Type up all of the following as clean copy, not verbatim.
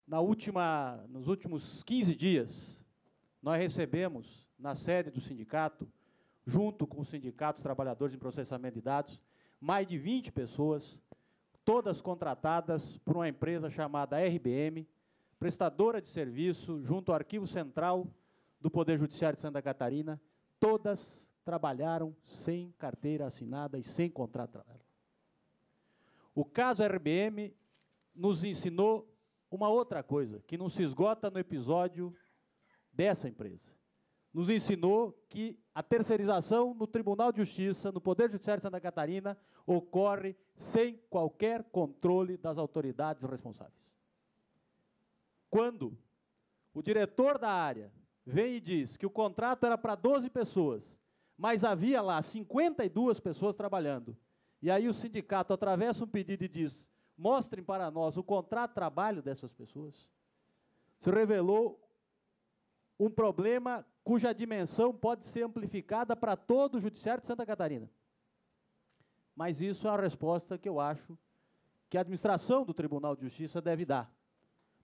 Nos últimos 15 dias, nós recebemos, na sede do sindicato, junto com os sindicatos trabalhadores em processamento de dados, mais de 20 pessoas, todas contratadas por uma empresa chamada RBM, prestadora de serviço junto ao Arquivo Central do Poder Judiciário de Santa Catarina, todas trabalharam sem carteira assinada e sem contrato de trabalho. O caso RBM nos ensinou uma outra coisa, que não se esgota no episódio dessa empresa. Nos ensinou que a terceirização no Tribunal de Justiça, no Poder Judiciário de Santa Catarina, ocorre sem qualquer controle das autoridades responsáveis. Quando o diretor da área vem e diz que o contrato era para 12 pessoas, mas havia lá 52 pessoas trabalhando, e aí o sindicato atravessa um pedido e diz: mostrem para nós o contrato de trabalho dessas pessoas, se revelou um problema cuja dimensão pode ser amplificada para todo o Judiciário de Santa Catarina. Mas isso é uma resposta que eu acho que a administração do Tribunal de Justiça deve dar,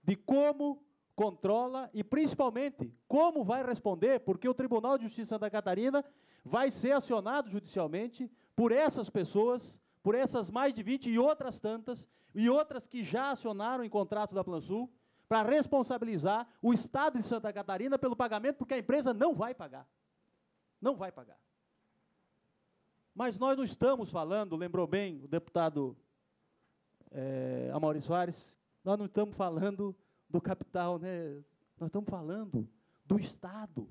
de como controla e, principalmente, como vai responder, porque o Tribunal de Justiça de Santa Catarina vai ser acionado judicialmente por essas pessoas, por essas mais de 20 e outras tantas, e outras que já acionaram em contratos da Plansul, para responsabilizar o Estado de Santa Catarina pelo pagamento, porque a empresa não vai pagar. Não vai pagar. Mas nós não estamos falando, lembrou bem o deputado Amaury Soares, nós não estamos falando do capital, né? Nós estamos falando do Estado.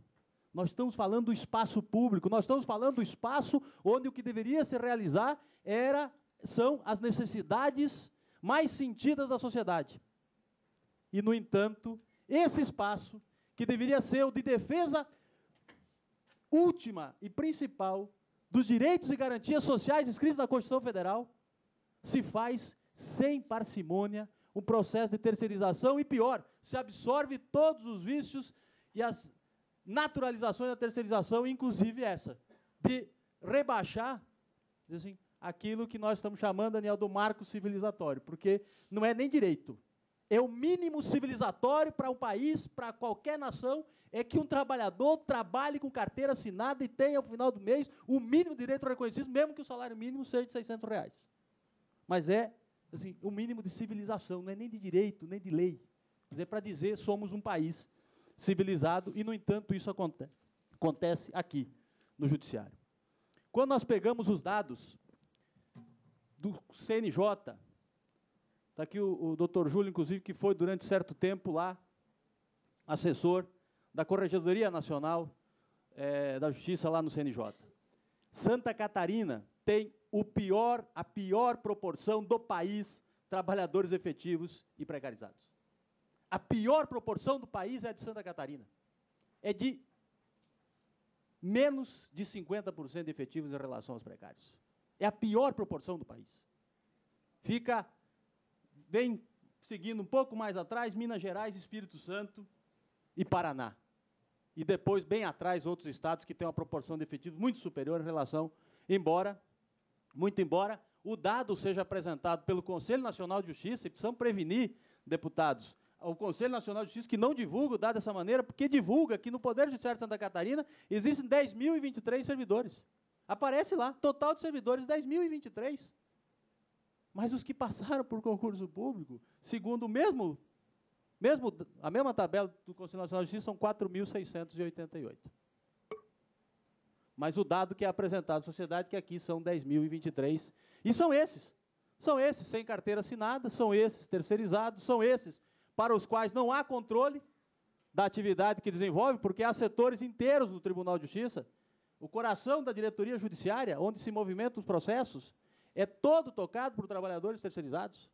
Nós estamos falando do espaço público, nós estamos falando do espaço onde o que deveria se realizar são as necessidades mais sentidas da sociedade. E, no entanto, esse espaço, que deveria ser o de defesa última e principal dos direitos e garantias sociais inscritos na Constituição Federal, se faz sem parcimônia um processo de terceirização e, pior, se absorve todos os vícios e as naturalizações da terceirização, inclusive essa, de rebaixar, assim, aquilo que nós estamos chamando, Daniel, do marco civilizatório, porque não é nem direito. É o mínimo civilizatório para um país, para qualquer nação, é que um trabalhador trabalhe com carteira assinada e tenha, ao final do mês, o mínimo direito reconhecido, mesmo que o salário mínimo seja de R$600. Mas é, assim, o mínimo de civilização, não é nem de direito, nem de lei. Quer dizer, para dizer, somos um país civilizado, e, no entanto, isso acontece aqui, no Judiciário. Quando nós pegamos os dados do CNJ, está aqui o doutor Júlio, inclusive, que foi durante certo tempo lá, assessor da Corregedoria Nacional da Justiça lá no CNJ. Santa Catarina tem a pior proporção do país, trabalhadores efetivos e precarizados. A pior proporção do país é a de Santa Catarina. É de menos de 50% de efetivos em relação aos precários. É a pior proporção do país. Vem seguindo um pouco mais atrás, Minas Gerais, Espírito Santo e Paraná. E depois, bem atrás, outros estados que têm uma proporção de efetivos muito superior em relação, muito embora o dado seja apresentado pelo Conselho Nacional de Justiça, e precisamos prevenir, deputados, o Conselho Nacional de Justiça que não divulga o dado dessa maneira, porque divulga que no Poder Judiciário de Santa Catarina existem 10.023 servidores. Aparece lá, total de servidores, 10.023. Mas os que passaram por concurso público, segundo a mesma tabela do Conselho Nacional de Justiça, são 4.688. Mas o dado que é apresentado à sociedade, que aqui são 10.023. E são esses sem carteira assinada, são esses terceirizados, são esses para os quais não há controle da atividade que desenvolve, porque há setores inteiros no Tribunal de Justiça, o coração da diretoria judiciária, onde se movimentam os processos, é todo tocado por trabalhadores terceirizados.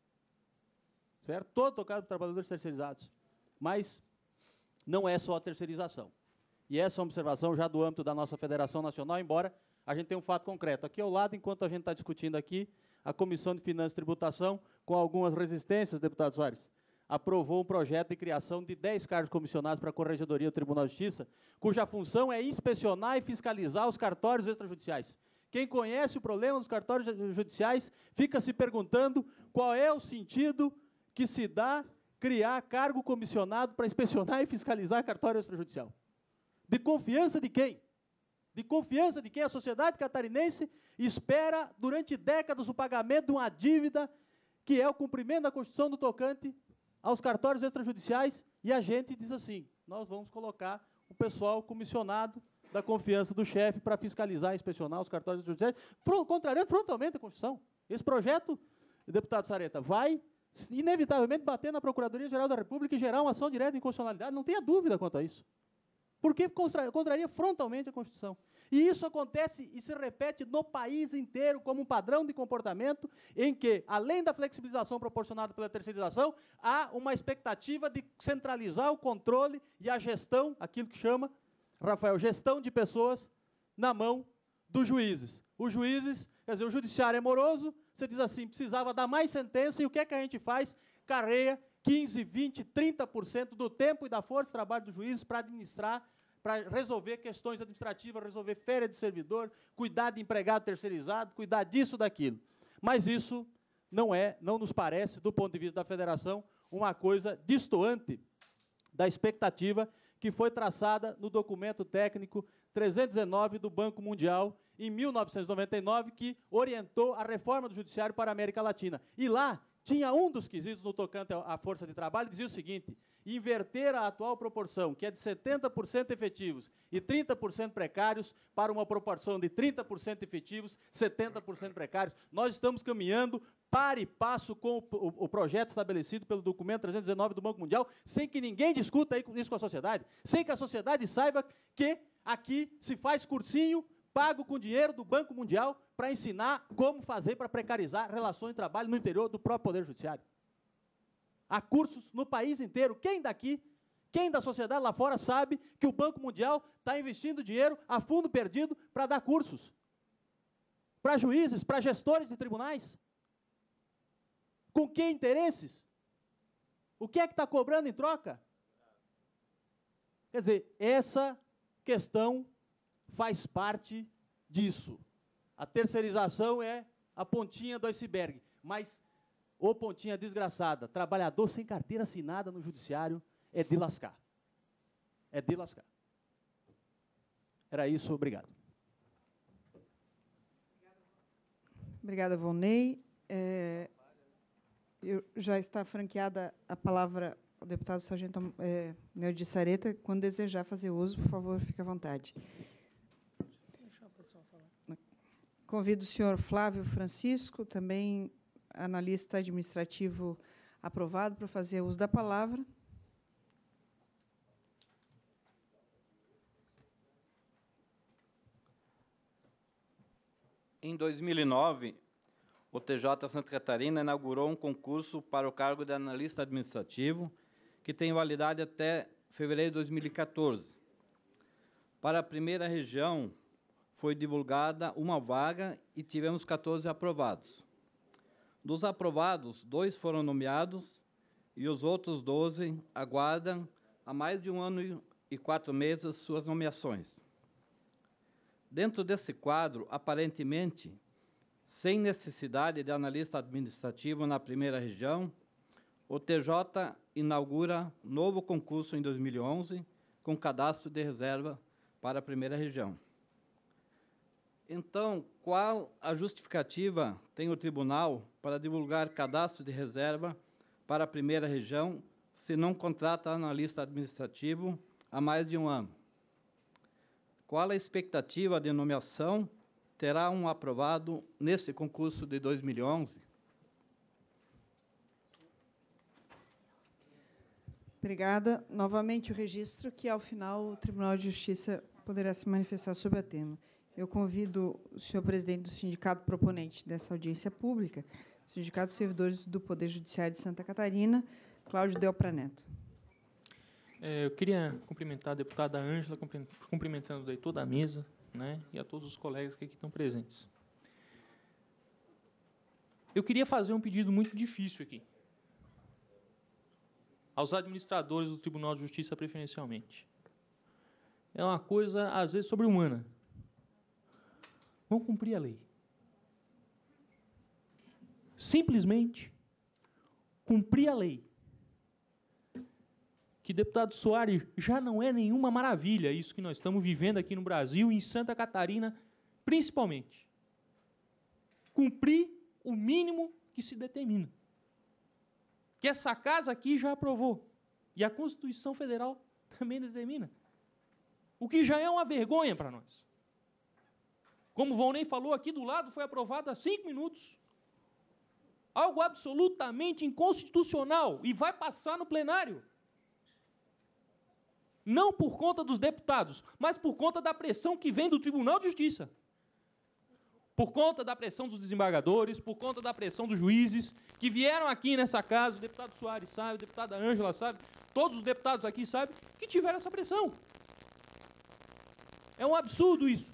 Certo? Todo tocado por trabalhadores terceirizados. Mas não é só a terceirização. E essa é uma observação já do âmbito da nossa Federação Nacional, embora a gente tenha um fato concreto. Aqui ao lado, enquanto a gente está discutindo aqui, a Comissão de Finanças e Tributação, com algumas resistências, deputado Soares, aprovou um projeto de criação de 10 cargos comissionados para a Corregedoria do Tribunal de Justiça, cuja função é inspecionar e fiscalizar os cartórios extrajudiciais. Quem conhece o problema dos cartórios judiciais fica se perguntando qual é o sentido que se dá criar cargo comissionado para inspecionar e fiscalizar cartório extrajudicial? De confiança de quem? De confiança de quem a sociedade catarinense espera durante décadas o pagamento de uma dívida que é o cumprimento da Constituição no tocante aos cartórios extrajudiciais, e a gente diz assim, nós vamos colocar o pessoal comissionado da confiança do chefe para fiscalizar e inspecionar os cartórios extrajudiciais, contrariando frontalmente a Constituição. Esse projeto, deputado Sareta, vai inevitavelmente bater na Procuradoria-Geral da República e gerar uma ação direta de inconstitucionalidade, não tenha dúvida quanto a isso. Porque contraria frontalmente a Constituição. E isso acontece e se repete no país inteiro como um padrão de comportamento em que, além da flexibilização proporcionada pela terceirização, há uma expectativa de centralizar o controle e a gestão, aquilo que chama, Rafael, gestão de pessoas na mão dos juízes. Os juízes, quer dizer, o judiciário é moroso, você diz assim, precisava dar mais sentença, e o que é que a gente faz? Carreia 15, 20, 30% do tempo e da força de trabalho dos juízes para administrar, para resolver questões administrativas, resolver férias de servidor, cuidar de empregado terceirizado, cuidar disso, daquilo. Mas isso não nos parece, do ponto de vista da federação, uma coisa distoante da expectativa que foi traçada no documento técnico 319 do Banco Mundial, em 1999, que orientou a reforma do judiciário para a América Latina. E lá tinha um dos quesitos no tocante à força de trabalho, dizia o seguinte, inverter a atual proporção, que é de 70% efetivos e 30% precários, para uma proporção de 30% efetivos, 70% precários. Nós estamos caminhando para e passo com o projeto estabelecido pelo documento 319 do Banco Mundial, sem que ninguém discuta isso com a sociedade, sem que a sociedade saiba que aqui se faz cursinho pago com dinheiro do Banco Mundial para ensinar como fazer para precarizar relações de trabalho no interior do próprio Poder Judiciário. Há cursos no país inteiro. Quem daqui, quem da sociedade lá fora sabe que o Banco Mundial está investindo dinheiro a fundo perdido para dar cursos? Para juízes, para gestores de tribunais? Com que interesses? O que é que está cobrando em troca? Quer dizer, essa questão faz parte disso. A terceirização é a pontinha do iceberg, mas, ô pontinha desgraçada, trabalhador sem carteira assinada no judiciário é de lascar. É de lascar. Era isso, obrigado. Obrigada, Volney. Já está franqueada a palavra ao deputado Sargento Neudir Sareta. Quando desejar fazer uso, por favor, fique à vontade. Convido o senhor Flávio Francisco, também analista administrativo aprovado, para fazer uso da palavra. Em 2009, o TJ Santa Catarina inaugurou um concurso para o cargo de analista administrativo, que tem validade até fevereiro de 2014. Para a primeira região, foi divulgada uma vaga e tivemos 14 aprovados. Dos aprovados, 2 foram nomeados e os outros 12 aguardam há mais de 1 ano e 4 meses suas nomeações. Dentro desse quadro, aparentemente, sem necessidade de analista administrativo na primeira região, o TJ inaugura novo concurso em 2011, com cadastro de reserva para a primeira região. Então, qual a justificativa tem o tribunal para divulgar cadastro de reserva para a primeira região, se não contrata analista administrativo há mais de 1 ano? Qual a expectativa de nomeação terá um aprovado nesse concurso de 2011? Obrigada. Novamente o registro, que, ao final, o Tribunal de Justiça poderá se manifestar sobre o tema. Eu convido o senhor presidente do sindicato proponente dessa audiência pública, Sindicato dos Servidores do Poder Judiciário de Santa Catarina, Cláudio Delpra Neto. Eu queria cumprimentar a deputada Ângela, cumprimentando aí toda a mesa, né, e a todos os colegas que aqui estão presentes. Eu queria fazer um pedido muito difícil aqui, aos administradores do Tribunal de Justiça preferencialmente. É uma coisa, às vezes, sobre-humana. Vão cumprir a lei. Simplesmente cumprir a lei. que, deputado Soares, já não é nenhuma maravilha isso que nós estamos vivendo aqui no Brasil e em Santa Catarina, principalmente. Cumprir o mínimo que se determina. Que essa casa aqui já aprovou. E a Constituição Federal também determina. O que já é uma vergonha para nós. Como o Volney falou, aqui do lado foi aprovado há 5 minutos. Algo absolutamente inconstitucional e vai passar no plenário. Não por conta dos deputados, mas por conta da pressão que vem do Tribunal de Justiça. Por conta da pressão dos desembargadores, por conta da pressão dos juízes, que vieram aqui nessa casa, o deputado Soares sabe, a deputada Ângela sabe, todos os deputados aqui sabem, que tiveram essa pressão. É um absurdo isso.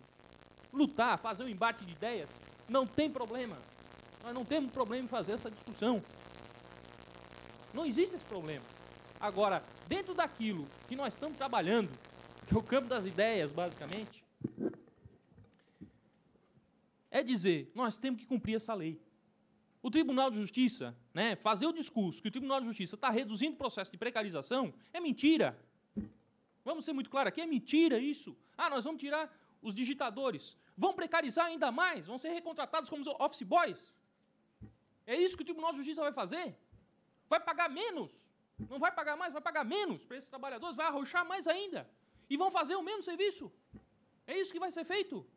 Lutar, fazer um embate de ideias, não tem problema. Nós não temos problema em fazer essa discussão. Não existe esse problema. Agora, dentro daquilo que nós estamos trabalhando, que é o campo das ideias, basicamente, é dizer, nós temos que cumprir essa lei. O Tribunal de Justiça, né, fazer o discurso que o Tribunal de Justiça está reduzindo o processo de precarização, é mentira. Vamos ser muito claros aqui, é mentira isso. Ah, nós vamos tirar os digitadores. Vão precarizar ainda mais, vão ser recontratados como office boys. É isso que o Tribunal de Justiça vai fazer? Vai pagar menos. Não vai pagar mais, vai pagar menos para esses trabalhadores, vai arrochar mais ainda. E vão fazer o mesmo serviço. É isso que vai ser feito.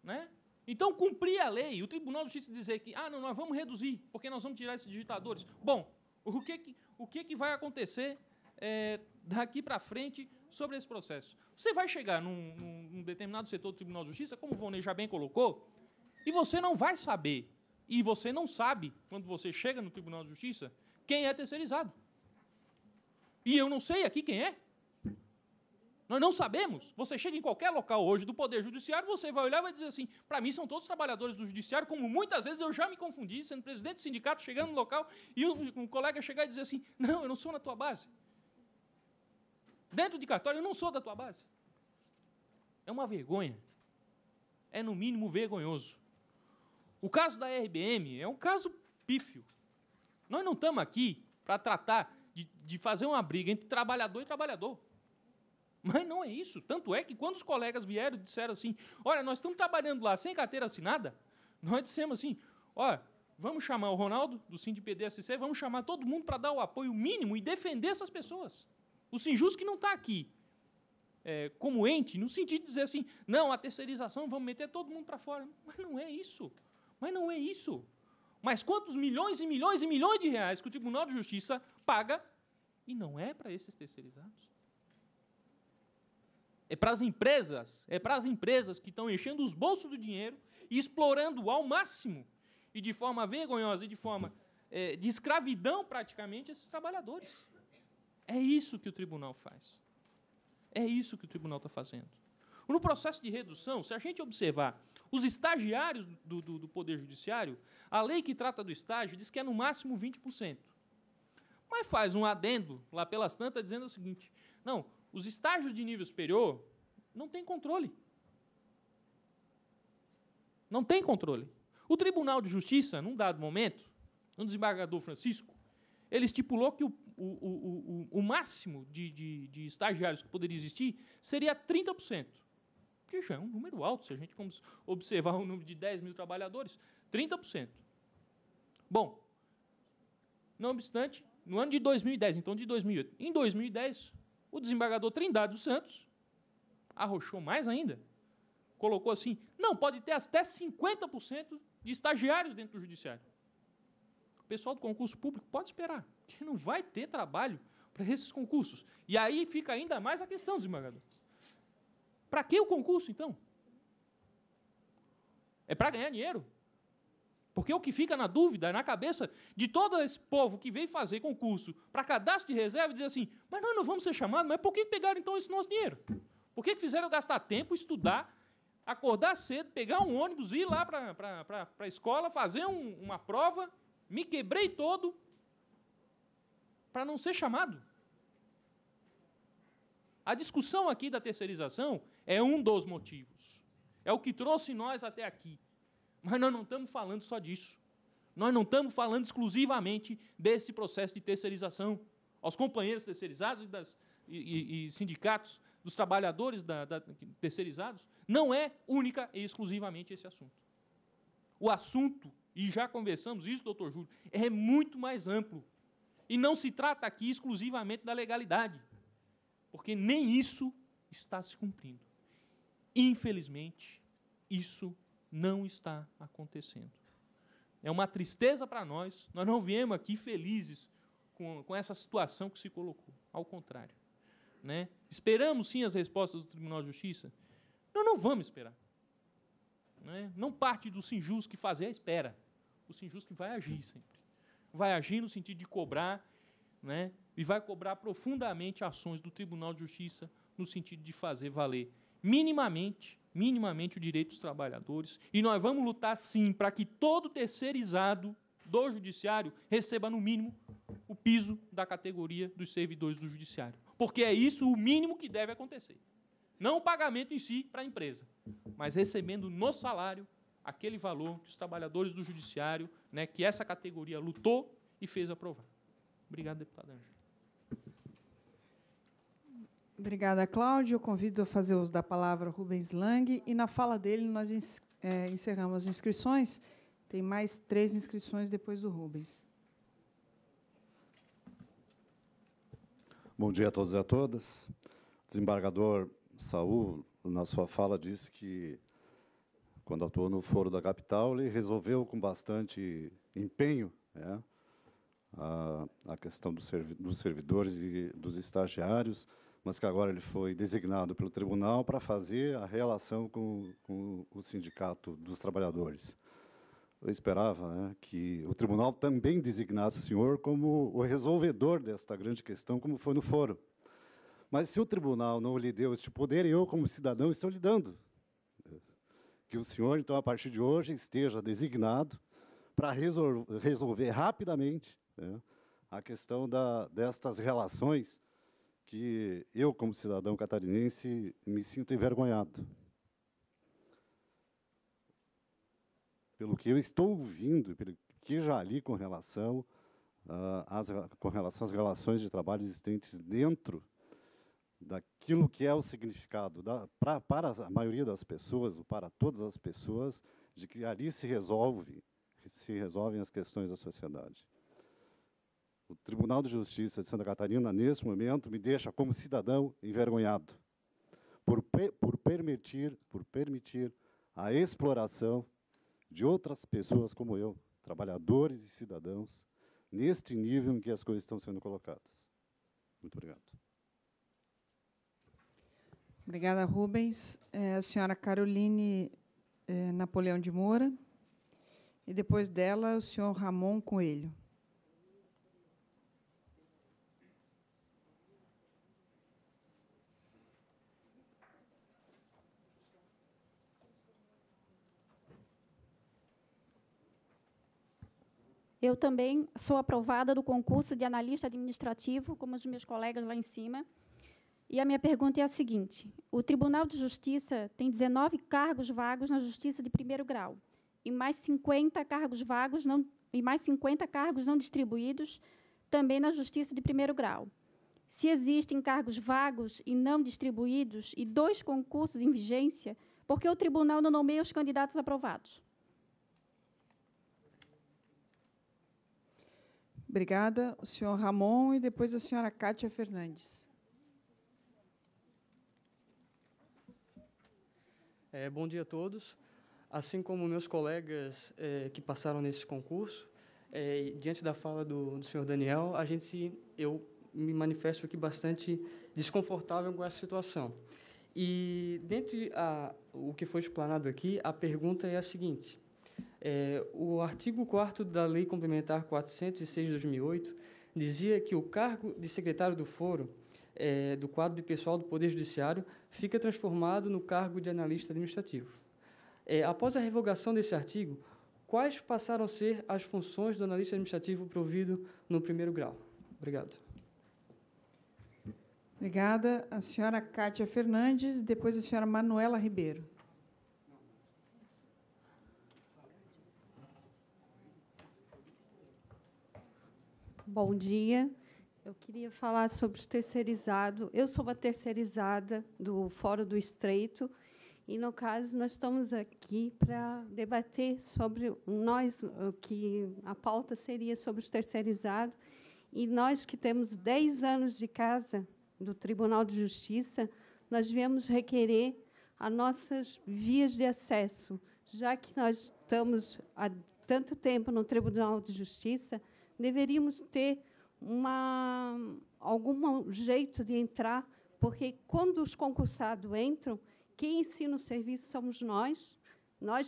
Né? Então, cumprir a lei, o Tribunal de Justiça dizer que, não, nós vamos reduzir, porque nós vamos tirar esses digitadores. Bom, o que vai acontecer daqui para frente sobre esse processo? Você vai chegar num determinado setor do Tribunal de Justiça, como o Volney já bem colocou, e você não vai saber, e você não sabe, quando você chega no Tribunal de Justiça, quem é terceirizado. E eu não sei aqui quem é. Nós não sabemos. Você chega em qualquer local hoje do Poder Judiciário, você vai olhar e vai dizer assim, para mim são todos trabalhadores do Judiciário, como muitas vezes eu já me confundi, sendo presidente do sindicato, chegando no local, e um colega chegar e dizer assim, não, eu não sou na tua base. Dentro de cartório, eu não sou da tua base. É uma vergonha. É, no mínimo, vergonhoso. O caso da RBM é um caso pífio. Nós não estamos aqui para tratar de fazer uma briga entre trabalhador e trabalhador. Mas não é isso. Tanto é que quando os colegas vieram e disseram assim, olha, nós estamos trabalhando lá sem carteira assinada, nós dissemos assim, olha, vamos chamar o Ronaldo, do SINDI-PDSC, vamos chamar todo mundo para dar o apoio mínimo e defender essas pessoas. O Sinjus que não está aqui como ente, no sentido de dizer assim, não, a terceirização, vamos meter todo mundo para fora. Mas não é isso. Mas não é isso. Mas quantos milhões e milhões e milhões de reais que o Tribunal de Justiça paga e não é para esses terceirizados? É para as empresas que estão enchendo os bolsos do dinheiro e explorando ao máximo e de forma vergonhosa e de forma de escravidão praticamente esses trabalhadores. É isso que o tribunal faz. É isso que o tribunal está fazendo. No processo de redução, se a gente observar os estagiários do Poder Judiciário, a lei que trata do estágio diz que é no máximo 20%. Mas faz um adendo lá pelas tantas dizendo o seguinte, não, os estágios de nível superior não têm controle. Não tem controle. O Tribunal de Justiça, num dado momento, o desembargador Francisco, ele estipulou que o máximo de estagiários que poderia existir seria 30%, que já é um número alto, se a gente observar o número de 10 mil trabalhadores, 30%. Bom, não obstante, no ano de 2010, então de 2008, em 2010, o desembargador Trindade dos Santos arrochou mais ainda, colocou assim, não, pode ter até 50% de estagiários dentro do judiciário. O pessoal do concurso público pode esperar, que não vai ter trabalho para esses concursos. E aí fica ainda mais a questão, desembargador. Para que o concurso, então? É para ganhar dinheiro. Porque o que fica na dúvida, na cabeça de todo esse povo que veio fazer concurso para cadastro de reserva, diz assim, mas nós não vamos ser chamados, mas por que pegaram então esse nosso dinheiro? Por que fizeram gastar tempo, estudar, acordar cedo, pegar um ônibus, ir lá para a escola, fazer uma prova, me quebrei todo, para não ser chamado? A discussão aqui da terceirização é um dos motivos. É o que trouxe nós até aqui. Mas nós não estamos falando só disso. Nós não estamos falando exclusivamente desse processo de terceirização. aos companheiros terceirizados e sindicatos dos trabalhadores terceirizados, não é única e exclusivamente esse assunto. O assunto, e já conversamos isso, doutor Júlio, é muito mais amplo. E não se trata aqui exclusivamente da legalidade, porque nem isso está se cumprindo. Infelizmente, isso não está acontecendo. É uma tristeza para nós não viemos aqui felizes com essa situação que se colocou. Ao contrário. Né? Esperamos, sim, as respostas do Tribunal de Justiça? Não vamos esperar. Né? Não parte do Sinjus que fazer a espera. O Sinjus que vai agir sempre. Vai agir no sentido de cobrar, né? E vai cobrar profundamente ações do Tribunal de Justiça no sentido de fazer valer minimamente o direito dos trabalhadores. E nós vamos lutar, sim, para que todo terceirizado do Judiciário receba, no mínimo, o piso da categoria dos servidores do Judiciário. Porque é isso o mínimo que deve acontecer. Não o pagamento em si para a empresa, mas recebendo no salário aquele valor que os trabalhadores do Judiciário, né, que essa categoria lutou e fez aprovar. Obrigado, deputada Ângela. Obrigada, Cláudio. Eu convido a fazer uso da palavra Rubens Lang. E, na fala dele, nós encerramos as inscrições. Tem mais 3 inscrições depois do Rubens. Bom dia a todos e a todas. O desembargador Saul, na sua fala, disse que, quando atuou no Foro da Capital, ele resolveu com bastante empenho, né, a questão dos servidores e dos estagiários, mas que agora ele foi designado pelo tribunal para fazer a relação com o Sindicato dos Trabalhadores. Eu esperava, né, que o tribunal também designasse o senhor como o resolvedor desta grande questão, como foi no foro. Mas, se o tribunal não lhe deu este poder, eu, como cidadão, estou lhe dando. Que o senhor, então, a partir de hoje, esteja designado para resolver rapidamente, né, a questão destas relações que eu, como cidadão catarinense, me sinto envergonhado. Pelo que eu estou ouvindo, pelo que já li com relação às relações de trabalho existentes dentro daquilo que é o significado para a maioria das pessoas, ou para todas as pessoas, de que ali se resolvem as questões da sociedade. O Tribunal de Justiça de Santa Catarina, neste momento, me deixa, como cidadão, envergonhado por permitir a exploração de outras pessoas como eu, trabalhadores e cidadãos, neste nível em que as coisas estão sendo colocadas. Muito obrigado. Obrigada, Rubens. A senhora Caroline Napoleão de Moura. E, depois dela, o senhor Ramon Coelho. Eu também sou aprovada do concurso de analista administrativo, como os meus colegas lá em cima. E a minha pergunta é a seguinte: o Tribunal de Justiça tem 19 cargos vagos na Justiça de primeiro grau e mais 50 cargos vagos não distribuídos também na Justiça de primeiro grau. Se existem cargos vagos e não distribuídos e 2 concursos em vigência, por que o tribunal não nomeia os candidatos aprovados? Obrigada. O senhor Ramon e depois a senhora Kátia Fernandes. Bom dia a todos. Assim como meus colegas que passaram nesse concurso, diante da fala do senhor Daniel, eu me manifesto aqui bastante desconfortável com essa situação. E, dentre o que foi explanado aqui, a pergunta é a seguinte: o artigo 4º da Lei Complementar 406 de 2008 dizia que o cargo de secretário do foro do quadro de pessoal do Poder Judiciário fica transformado no cargo de analista administrativo. Após a revogação desse artigo, quais passaram a ser as funções do analista administrativo provido no primeiro grau? Obrigado. Obrigada. A senhora Kátia Fernandes, depois a senhora Manuela Ribeiro. Bom dia. Eu queria falar sobre os terceirizados. Eu sou uma terceirizada do Fórum do Estreito e, no caso, nós estamos aqui para debater sobre nós, que a pauta seria sobre os terceirizados, e nós que temos 10 anos de casa do Tribunal de Justiça, nós viemos requerer as nossas vias de acesso, já que nós estamos há tanto tempo no Tribunal de Justiça, deveríamos ter algum jeito de entrar, porque, quando os concursados entram, quem ensina o serviço somos nós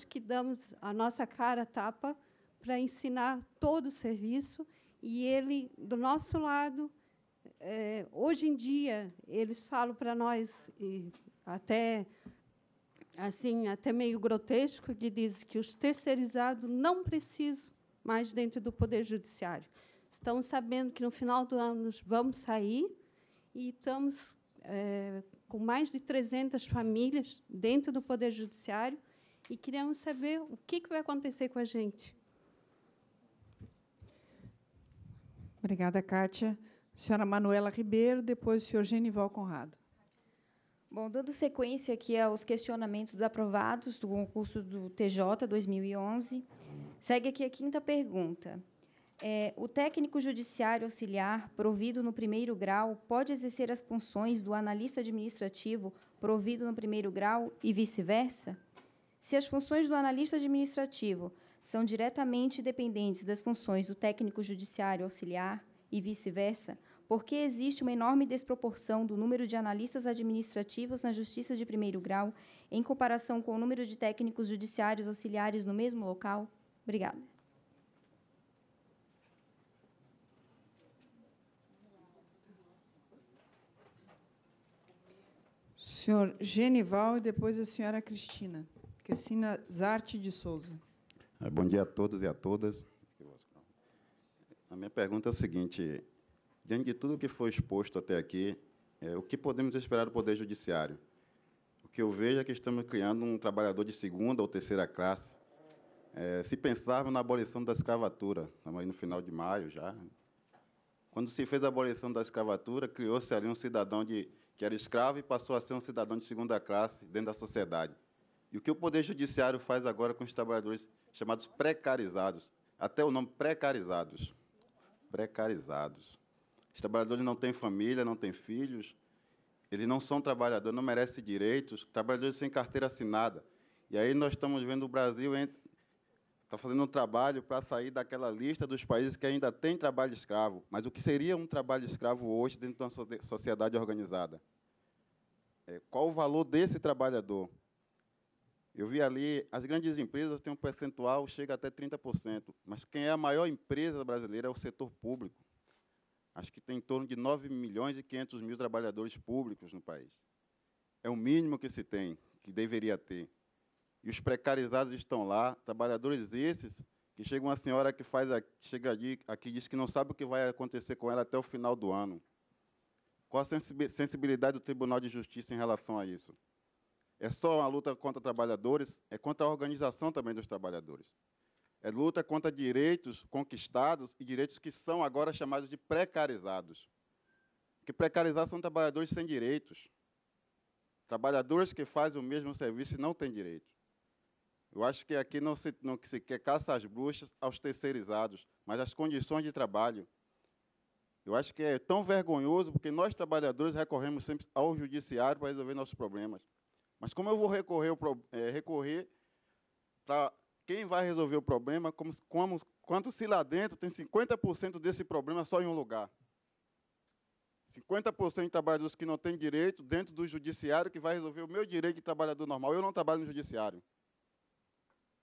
que damos a nossa cara a tapa para ensinar todo o serviço, e ele, do nosso lado, hoje em dia, eles falam para nós, e até meio grotesco, que diz que os terceirizados não precisam mais dentro do Poder Judiciário. Estamos sabendo que, no final do ano, nós vamos sair e estamos com mais de 300 famílias dentro do Poder Judiciário e queremos saber o que vai acontecer com a gente. Obrigada, Kátia. Senhora Manuela Ribeiro, depois o senhor Genival Conrado. Bom, dando sequência aqui aos questionamentos aprovados do concurso do TJ 2011, segue aqui a quinta pergunta. O técnico judiciário auxiliar provido no primeiro grau pode exercer as funções do analista administrativo provido no primeiro grau e vice-versa? Se as funções do analista administrativo são diretamente dependentes das funções do técnico judiciário auxiliar e vice-versa, por que existe uma enorme desproporção do número de analistas administrativos na Justiça de primeiro grau em comparação com o número de técnicos judiciários auxiliares no mesmo local? Obrigada. Senhor Genival e depois a senhora Cristina Zarte de Souza. Bom dia a todos e a todas. A minha pergunta é o seguinte: diante de tudo o que foi exposto até aqui, o que podemos esperar do Poder Judiciário? O que eu vejo é que estamos criando um trabalhador de segunda ou terceira classe. Se pensarmos na abolição da escravatura, estamos aí no final de maio já. Quando se fez a abolição da escravatura, criou-se ali um cidadão que era escravo e passou a ser um cidadão de segunda classe dentro da sociedade. E o que o Poder Judiciário faz agora com os trabalhadores chamados precarizados? Até o nome precarizados. Precarizados. Os trabalhadores não têm família, não têm filhos, eles não são trabalhadores, não merecem direitos, trabalhadores sem carteira assinada. E aí nós estamos vendo o Brasil está fazendo um trabalho para sair daquela lista dos países que ainda têm trabalho escravo. Mas o que seria um trabalho escravo hoje dentro de uma sociedade organizada? Qual o valor desse trabalhador? Eu vi ali, as grandes empresas têm um percentual, chega até 30%, mas quem é a maior empresa brasileira é o setor público. Acho que tem em torno de 9.500.000 trabalhadores públicos no país. É o mínimo que se tem, que deveria ter. E os precarizados estão lá, trabalhadores esses, que chega uma senhora que chega aqui e diz que não sabe o que vai acontecer com ela até o final do ano. Qual a sensibilidade do Tribunal de Justiça em relação a isso? É só uma luta contra trabalhadores? É contra a organização também dos trabalhadores. É luta contra direitos conquistados e direitos que são agora chamados de precarizados. Porque precarizados são trabalhadores sem direitos. Trabalhadores que fazem o mesmo serviço e não têm direitos. Eu acho que aqui não se quer caça às bruxas aos terceirizados, mas às condições de trabalho. Eu acho que é tão vergonhoso, porque nós, trabalhadores, recorremos sempre ao judiciário para resolver nossos problemas. Mas como eu vou recorrer para quem vai resolver o problema, quanto se lá dentro tem 50% desse problema só em um lugar? 50% de trabalhadores que não têm direito dentro do judiciário que vai resolver o meu direito de trabalhador normal. Eu não trabalho no judiciário.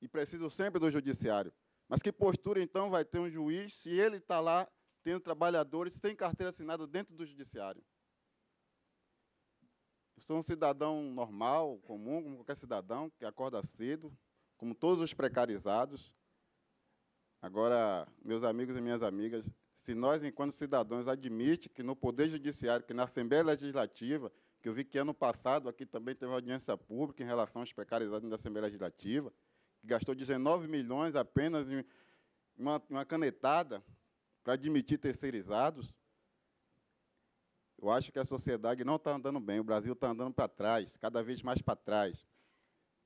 E preciso sempre do judiciário. Mas que postura, então, vai ter um juiz se ele está lá tendo trabalhadores sem carteira assinada dentro do judiciário? Eu sou um cidadão normal, comum, como qualquer cidadão, que acorda cedo, como todos os precarizados. Agora, meus amigos e minhas amigas, se nós, enquanto cidadãos, admitimos que no Poder Judiciário, que na Assembleia Legislativa, que eu vi que ano passado aqui também teve uma audiência pública em relação aos precarizados da Assembleia Legislativa, que gastou 19 milhões apenas em uma canetada para admitir terceirizados. Eu acho que a sociedade não está andando bem, o Brasil está andando para trás, cada vez mais para trás.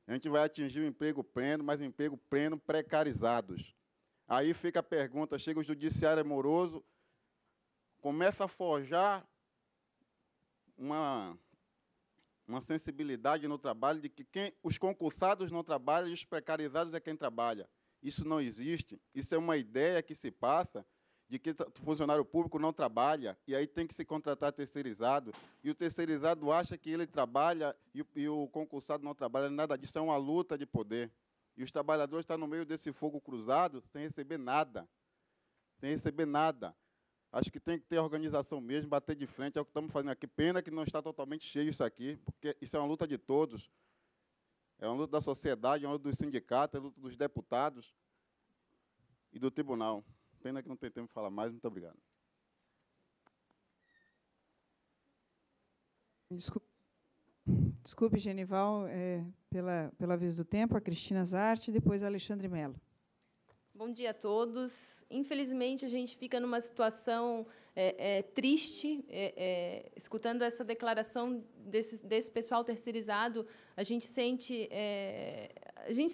A gente vai atingir o emprego pleno, mas emprego pleno precarizados. Aí fica a pergunta, chega o judiciário amoroso, começa a forjar uma sensibilidade no trabalho de que os concursados não trabalham e os precarizados é quem trabalha. Isso não existe, isso é uma ideia que se passa de que o funcionário público não trabalha, e aí tem que se contratar terceirizado, e o terceirizado acha que ele trabalha e o concursado não trabalha, nada disso, é uma luta de poder. E os trabalhadores estão no meio desse fogo cruzado sem receber nada. Sem receber nada. Acho que tem que ter organização mesmo, bater de frente, é o que estamos fazendo aqui. Pena que não está totalmente cheio isso aqui, porque isso é uma luta de todos. É uma luta da sociedade, é uma luta dos sindicatos, é uma luta dos deputados e do tribunal. Pena que não tem tempo de falar mais. Muito obrigado. Desculpe, Genival, pela vez do tempo, a Cristina Zarte, depois a Alexandre Mello. Bom dia a todos. Infelizmente, a gente fica numa situação triste, escutando essa declaração desse pessoal terceirizado, a gente se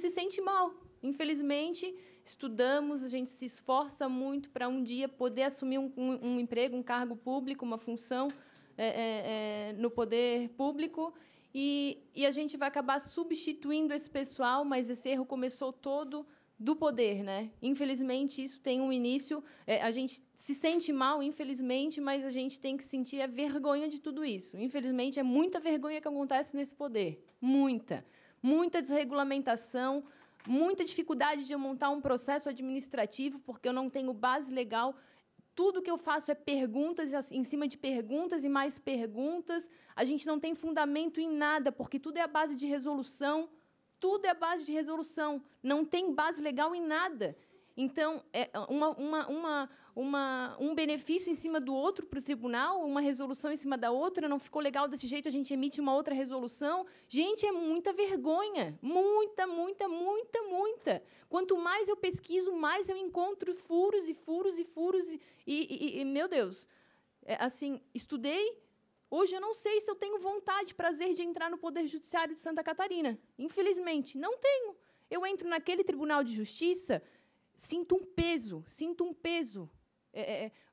sente mal. Infelizmente, estudamos, a gente se esforça muito para um dia poder assumir um emprego, um cargo público, uma função no poder público, e a gente vai acabar substituindo esse pessoal, mas esse erro começou todo do poder, né? Infelizmente, isso tem um início, a gente se sente mal, infelizmente, mas a gente tem que sentir a vergonha de tudo isso. Infelizmente, é muita vergonha que acontece nesse poder, muita desregulamentação, muita dificuldade de eu montar um processo administrativo, porque eu não tenho base legal. Tudo que eu faço é perguntas em cima de perguntas e mais perguntas. A gente não tem fundamento em nada, porque tudo é a base de resolução. Tudo é a base de resolução. Não tem base legal em nada. Então, um benefício em cima do outro para o tribunal, uma resolução em cima da outra, não ficou legal desse jeito, a gente emite uma outra resolução. Gente, é muita vergonha. Muita. Quanto mais eu pesquiso, mais eu encontro furos. E meu Deus, assim, estudei. Hoje eu não sei se eu tenho vontade, prazer de entrar no Poder Judiciário de Santa Catarina. Infelizmente, não tenho. Eu entro naquele Tribunal de Justiça, sinto um peso.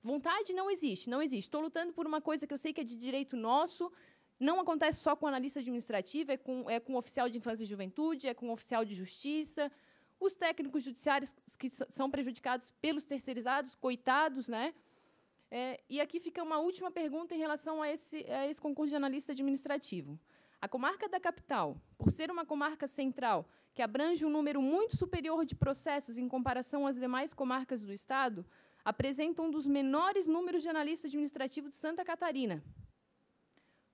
Vontade não existe. Estou lutando por uma coisa que eu sei que é de direito nosso. Não acontece só com analista administrativo, é com oficial de infância e juventude, é com oficial de justiça. Os técnicos judiciários que são prejudicados pelos terceirizados, coitados, né? E aqui fica uma última pergunta em relação a esse concurso de analista administrativo. A comarca da capital, por ser uma comarca central, que abrange um número muito superior de processos em comparação às demais comarcas do Estado, apresenta um dos menores números de analista administrativo de Santa Catarina.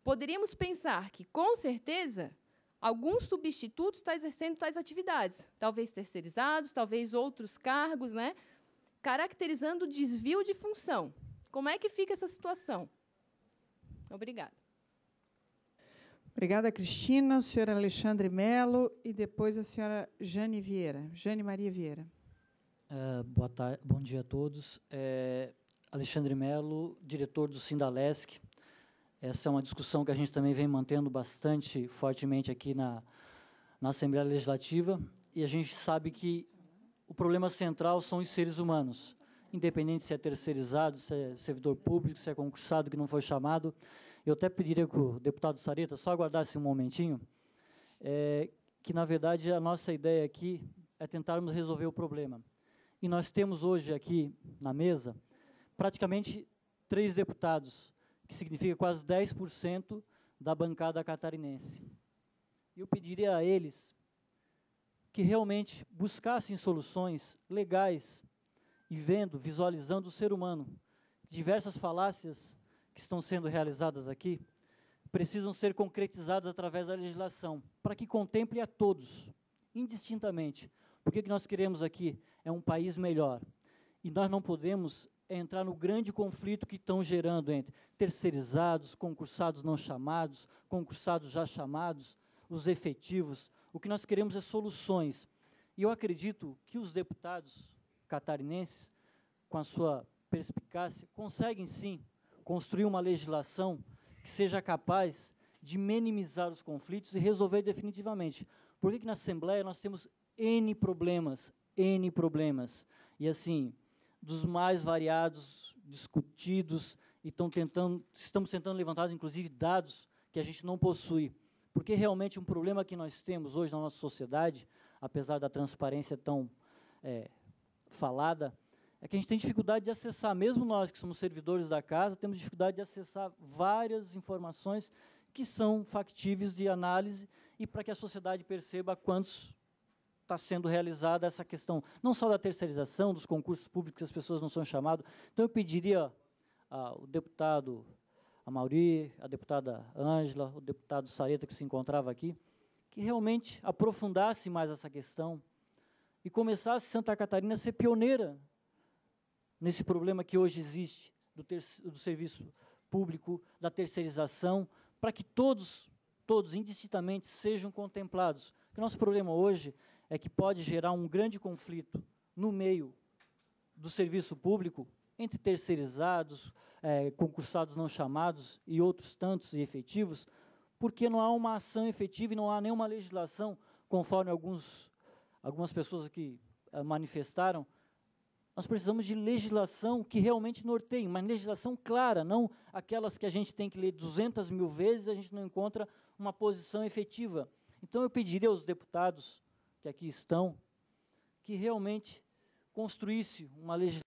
Poderíamos pensar que, com certeza, alguns substitutos estão exercendo tais atividades, talvez terceirizados, talvez outros cargos, né, caracterizando o desvio de função. Como é que fica essa situação? Obrigada. Obrigada, Cristina. O senhor Alexandre Mello e depois a senhora Jane Maria Vieira. Boa tarde, bom dia a todos. Alexandre Mello, diretor do Sindalesc. Essa é uma discussão que a gente também vem mantendo bastante fortemente aqui na Assembleia Legislativa, e a gente sabe que o problema central são os seres humanos, independente se é terceirizado, se é servidor público, se é concursado que não foi chamado. Eu até pediria que o deputado Sareta só aguardasse um momentinho, que, na verdade, a nossa ideia aqui é tentarmos resolver o problema. E nós temos hoje aqui na mesa praticamente 3 deputados, que significa quase 10% da bancada catarinense. Eu pediria a eles que realmente buscassem soluções legais e visualizando o ser humano. Diversas falácias que estão sendo realizadas aqui precisam ser concretizadas através da legislação, para que contemple a todos, indistintamente. Porque o que nós queremos aqui é um país melhor. E nós não podemos entrar no grande conflito que estão gerando entre terceirizados, concursados não chamados, concursados já chamados, os efetivos. O que nós queremos é soluções. E eu acredito que os deputados catarinenses, com a sua perspicácia, conseguem, sim, construir uma legislação que seja capaz de minimizar os conflitos e resolver definitivamente. Por que na Assembleia nós temos N problemas, e assim, dos mais variados, discutidos, e estamos tentando levantar, inclusive, dados que a gente não possui. Porque realmente um problema que nós temos hoje na nossa sociedade, apesar da transparência tão falada, é que a gente tem dificuldade de acessar, mesmo nós que somos servidores da casa, temos dificuldade de acessar várias informações que são factíveis de análise e para que a sociedade perceba quantos está sendo realizada essa questão, não só da terceirização, dos concursos públicos que as pessoas não são chamadas. Então, eu pediria ao deputado Amaury, a deputada Ângela, o deputado Sareta, que se encontrava aqui, que realmente aprofundasse mais essa questão e começasse Santa Catarina a ser pioneira nesse problema que hoje existe do serviço público, da terceirização, para que todos, indistintamente, sejam contemplados. Porque o nosso problema hoje é que pode gerar um grande conflito no meio do serviço público entre terceirizados, concursados não chamados e outros tantos e efetivos, porque não há uma ação efetiva e não há nenhuma legislação, conforme algumas pessoas aqui manifestaram. Nós precisamos de legislação que realmente norteie, uma legislação clara, não aquelas que a gente tem que ler 200 mil vezes e a gente não encontra uma posição efetiva. Então, eu pediria aos deputados que aqui estão que realmente construísse uma legislação